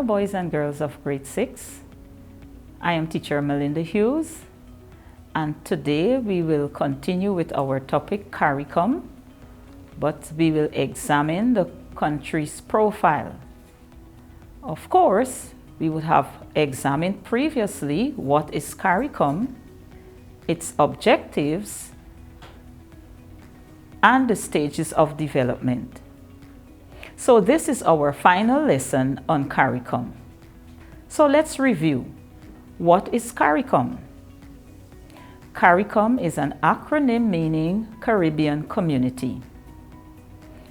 boys and girls of grade 6. I am teacher Melinda Hughes, and today we will continue with our topic CARICOM, but we will examine the country's profile. Of course, we would have examined previously what is CARICOM, its objectives, and the stages of development. So this is our final lesson on CARICOM. So let's review. What is CARICOM? CARICOM is an acronym meaning Caribbean Community.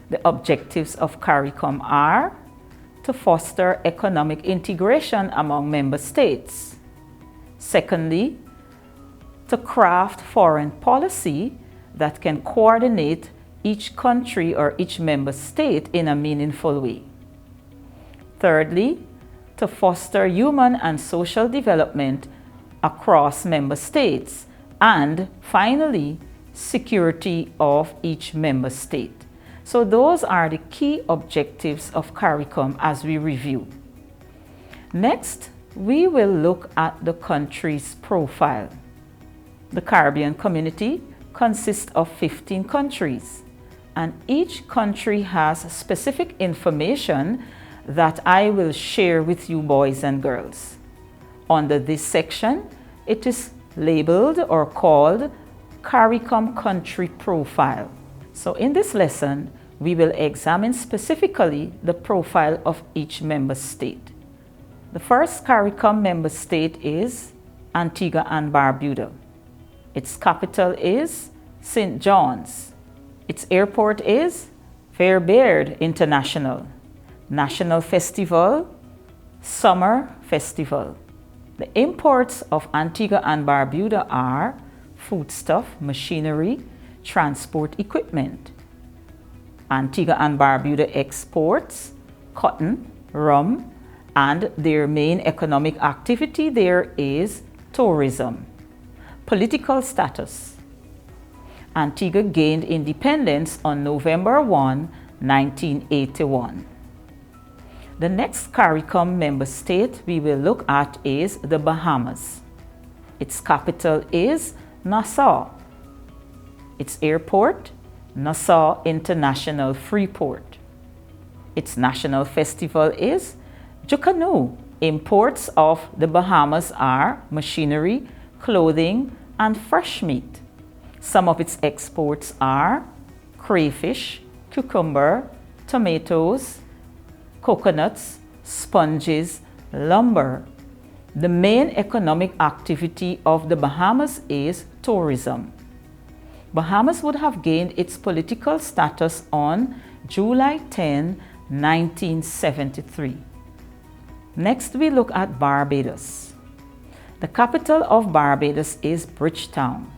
The objectives of CARICOM are to foster economic integration among member states. Secondly, to craft foreign policy that can coordinate each country or each member state in a meaningful way. Thirdly, to foster human and social development across member states. And finally, security of each member state. So those are the key objectives of CARICOM as we review. Next, we will look at the country's profile. The Caribbean community consists of 15 countries, and each country has specific information that I will share with you boys and girls. Under this section, it is labeled or called CARICOM Country Profile. So in this lesson, we will examine specifically the profile of each member state. The first CARICOM member state is Antigua and Barbuda. Its capital is St. John's. Its airport is Fairbaird International. National festival, Summer Festival. The imports of Antigua and Barbuda are foodstuff, machinery, transport equipment. Antigua and Barbuda exports cotton, rum, and their main economic activity there is tourism. Political status. Antigua gained independence on November 1, 1981. The next CARICOM member state we will look at is the Bahamas. Its capital is Nassau. Its airport, Nassau International Freeport. Its national festival is Jucanu. Imports of the Bahamas are machinery, clothing, and fresh meat. Some of its exports are crayfish, cucumber, tomatoes, coconuts, sponges, lumber. The main economic activity of the Bahamas is tourism. Bahamas would have gained its political status on July 10, 1973. Next, we look at Barbados. The capital of Barbados is Bridgetown.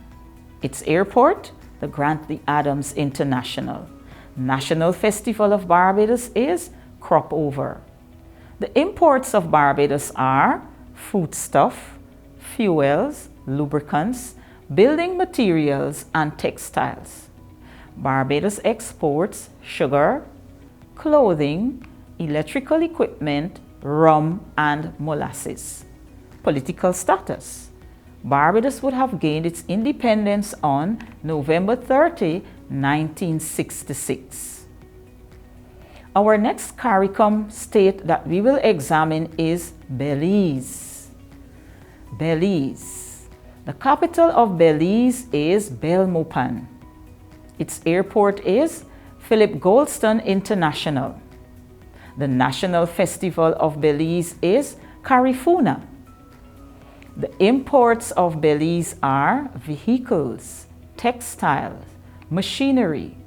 Its airport, the Grantley Adams International. National festival of Barbados is Crop Over. The imports of Barbados are foodstuff, fuels, lubricants, building materials, and textiles. Barbados exports sugar, clothing, electrical equipment, rum, and molasses. Political status. Barbados would have gained its independence on November 30, 1966. Our next CARICOM state that we will examine is Belize. Belize. The capital of Belize is Belmopan. Its airport is Philip Goldstone International. The national festival of Belize is Carifuna. The imports of Belize are vehicles, textiles, machinery,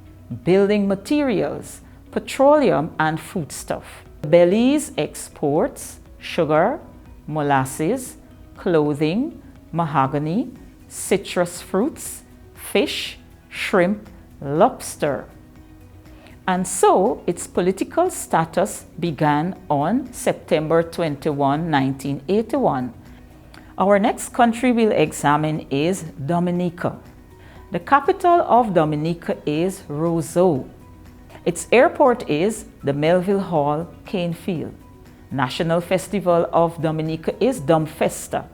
building materials, petroleum, and foodstuff. Belize exports sugar, molasses, clothing, mahogany, citrus fruits, fish, shrimp, lobster. And so its political status began on September 21, 1981. Our next country we'll examine is Dominica. The capital of Dominica is Roseau. Its airport is the Melville Hall, Canefield. National festival of Dominica is Dumfesta.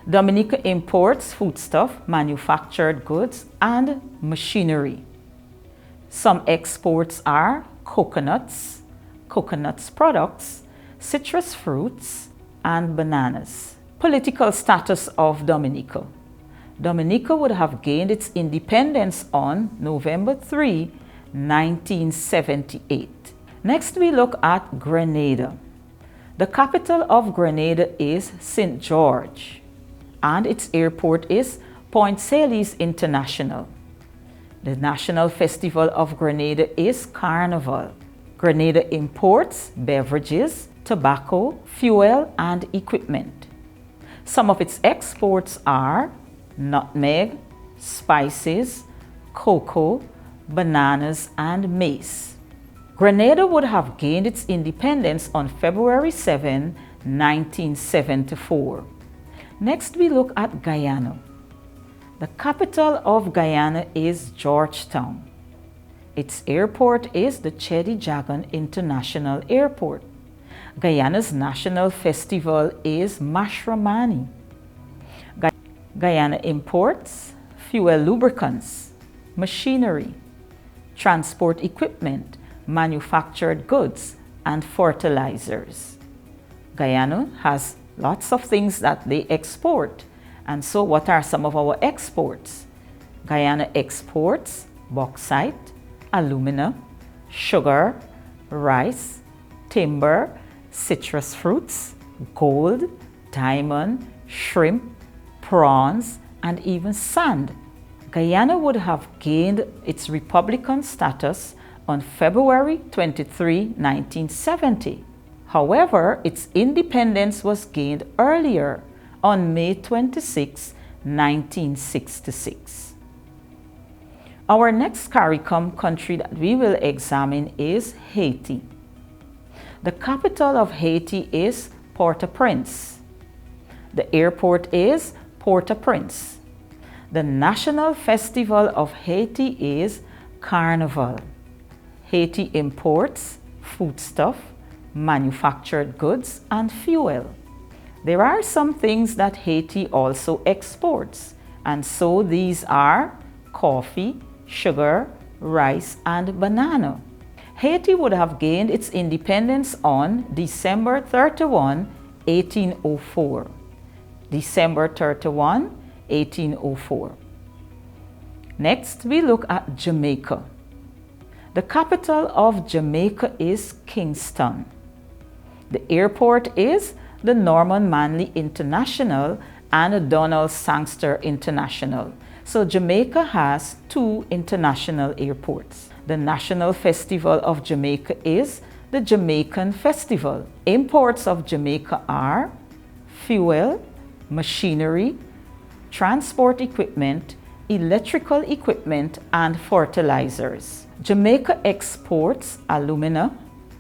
Dominica imports foodstuff, manufactured goods, and machinery. Some exports are coconuts, coconuts products, citrus fruits, and bananas. Political status of Dominica. Dominica would have gained its independence on November 3, 1978. Next, we look at Grenada. The capital of Grenada is St. George, and its airport is Point Salis International. The national festival of Grenada is Carnival. Grenada imports beverages, tobacco, fuel, and equipment. Some of its exports are nutmeg, spices, cocoa, bananas, and mace. Grenada would have gained its independence on February 7, 1974. Next, we look at Guyana. The capital of Guyana is Georgetown. Its airport is the Chedi Jagan International Airport. Guyana's national festival is Mashramani. Guyana imports fuel lubricants, machinery, transport equipment, manufactured goods, and fertilizers. Guyana has lots of things that they export. And so what are some of our exports? Guyana exports bauxite, alumina, sugar, rice, timber, citrus fruits, gold, diamond, shrimp, prawns, and even sand. Guyana would have gained its republican status on February 23, 1970. However, its independence was gained earlier on May 26, 1966. Our next CARICOM country that we will examine is Haiti. The capital of Haiti is Port-au-Prince. The airport is Port-au-Prince. The national festival of Haiti is Carnival. Haiti imports foodstuff, manufactured goods, and fuel. There are some things that Haiti also exports, and so these are coffee, sugar, rice, and banana. Haiti would have gained its independence on December 31, 1804. December 31, 1804. Next, we look at Jamaica. The capital of Jamaica is Kingston. The airport is the Norman Manley International and Donald Sangster International. So Jamaica has two international airports. The national festival of Jamaica is the Jamaican Festival. Imports of Jamaica are fuel, machinery, transport equipment, electrical equipment, and fertilizers. Jamaica exports alumina,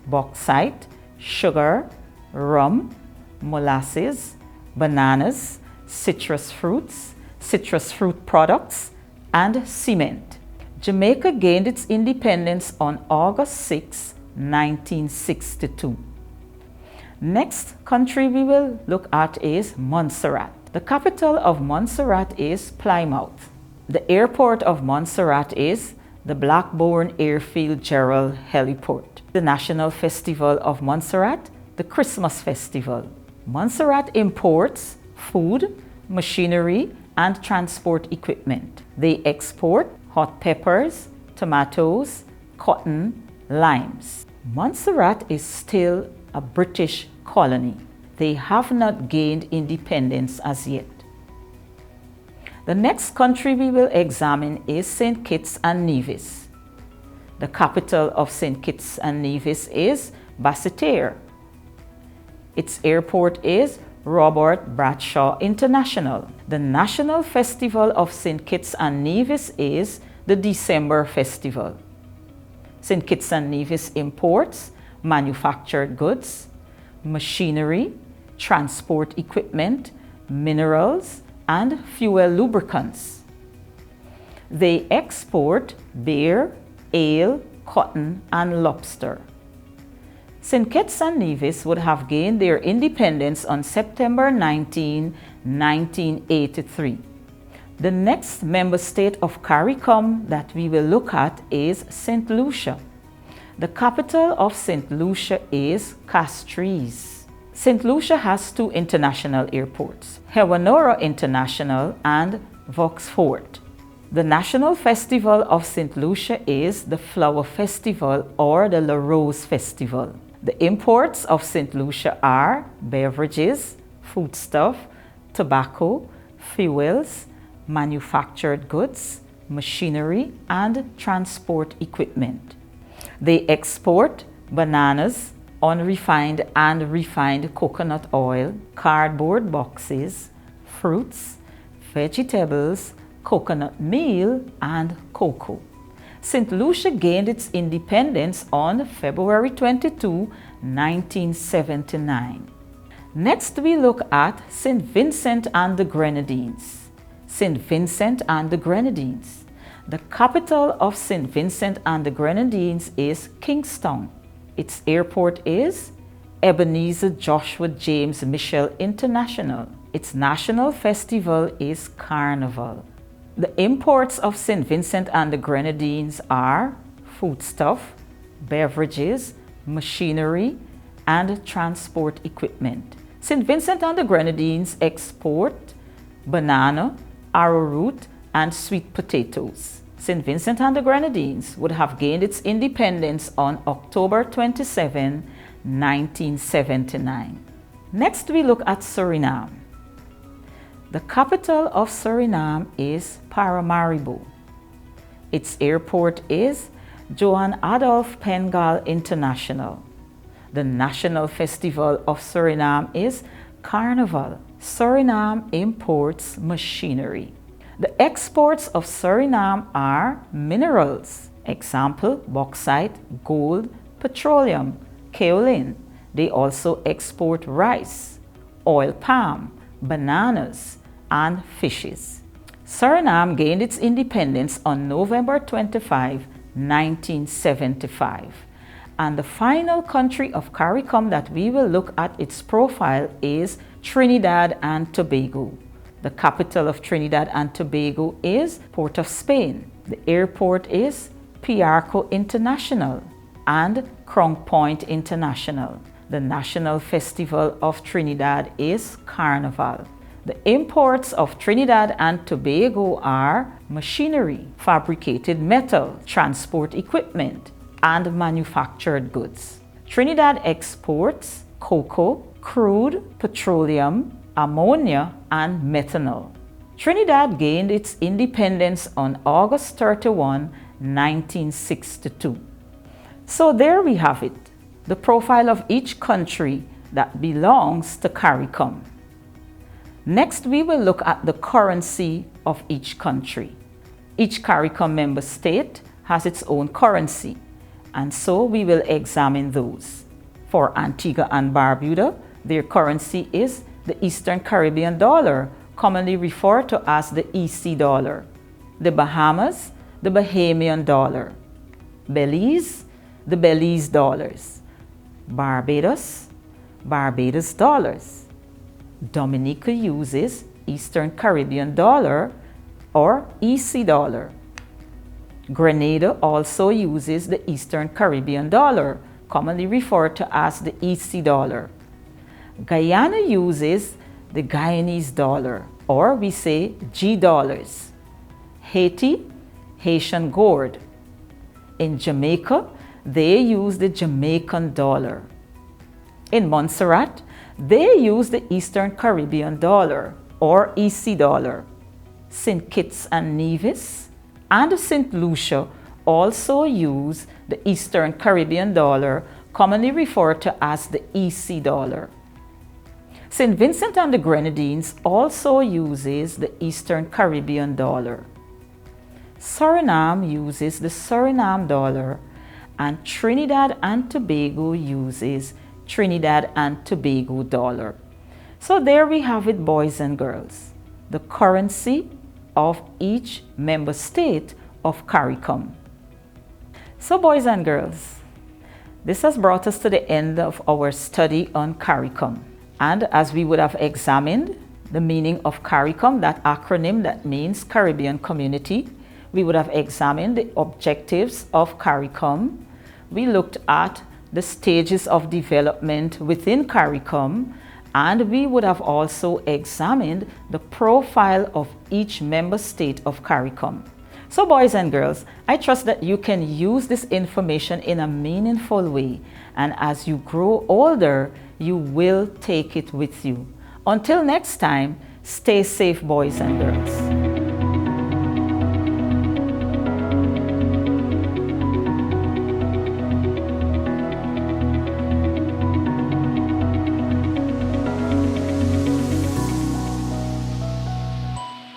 bauxite, sugar, rum, molasses, bananas, citrus fruits, citrus fruit products, and cement. Jamaica gained its independence on August 6, 1962. Next country we will look at is Montserrat. The capital of Montserrat is Plymouth. The airport of Montserrat is the Blackburn Airfield Gerald Heliport. The national festival of Montserrat, the Christmas Festival. Montserrat imports food, machinery, and transport equipment. They export hot peppers, tomatoes, cotton, limes. Montserrat is still a British colony. They have not gained independence as yet. The next country we will examine is St. Kitts and Nevis. The capital of St. Kitts and Nevis is Basseterre. Its airport is Robert Bradshaw International. The national festival of St. Kitts and Nevis is the December Festival. St. Kitts and Nevis imports manufactured goods, machinery, transport equipment, minerals, and fuel lubricants. They export beer, ale, cotton, and lobster. St. Kitts and Nevis would have gained their independence on September 19, 1983. The next member state of CARICOM that we will look at is St. Lucia. The capital of St. Lucia is Castries. St. Lucia has two international airports, Hewanora International and Voxfort. The national festival of St. Lucia is the Flower Festival or the La Rose Festival. The imports of St. Lucia are beverages, foodstuff, tobacco, fuels, manufactured goods, machinery, and transport equipment. They export bananas, unrefined and refined coconut oil, cardboard boxes, fruits, vegetables, coconut meal, and cocoa. St. Lucia gained its independence on February 22, 1979. Next, we look at St. Vincent and the Grenadines. St. Vincent and the Grenadines. The capital of St. Vincent and the Grenadines is Kingston. Its airport is Ebenezer Joshua James Mitchell International. Its national festival is Carnival. The imports of St. Vincent and the Grenadines are foodstuff, beverages, machinery, and transport equipment. St. Vincent and the Grenadines export banana, arrowroot, and sweet potatoes. St. Vincent and the Grenadines would have gained its independence on October 27, 1979. Next, we look at Suriname. The capital of Suriname is Paramaribo. Its airport is Johann Adolf Pengal International. The national festival of Suriname is Carnival. Suriname imports machinery. The exports of Suriname are minerals. Example, bauxite, gold, petroleum, kaolin. They also export rice, oil palm, bananas, and fishes. Suriname gained its independence on November 25, 1975. And the final country of CARICOM that we will look at its profile is Trinidad and Tobago. The capital of Trinidad and Tobago is Port of Spain. The airport is Piarco International and Crown Point International. The national festival of Trinidad is Carnival. The imports of Trinidad and Tobago are machinery, fabricated metal, transport equipment, and manufactured goods. Trinidad exports cocoa, crude, petroleum, ammonia, and methanol. Trinidad gained its independence on August 31, 1962. So there we have it, the profile of each country that belongs to CARICOM. Next, we will look at the currency of each country. Each CARICOM member state has its own currency, and so we will examine those. For Antigua and Barbuda, their currency is the Eastern Caribbean dollar, commonly referred to as the EC dollar. The Bahamas, the Bahamian dollar. Belize, the Belize dollars. Barbados, Barbados dollars. Dominica uses Eastern Caribbean dollar or EC dollar. Grenada also uses the Eastern Caribbean dollar, commonly referred to as the EC dollar. Guyana uses the Guyanese dollar, or we say G dollars. Haiti, Haitian gourd. In Jamaica, they use the Jamaican dollar. In Montserrat, they use the Eastern Caribbean dollar, or EC dollar. St. Kitts and Nevis and St. Lucia also use the Eastern Caribbean dollar, commonly referred to as the EC dollar. St. Vincent and the Grenadines also uses the Eastern Caribbean dollar. Suriname uses the Suriname dollar, and Trinidad and Tobago uses Trinidad and Tobago dollar. So there we have it, boys and girls, the currency of each member state of CARICOM. So boys and girls, This has brought us to the end of our study on CARICOM. And as we would have examined the meaning of CARICOM, that acronym that means Caribbean Community, we would have examined the objectives of CARICOM. We looked at the stages of development within CARICOM, and we would have also examined the profile of each member state of CARICOM. So boys and girls, I trust that you can use this information in a meaningful way, and as you grow older, you will take it with you. Until next time, stay safe, boys and girls.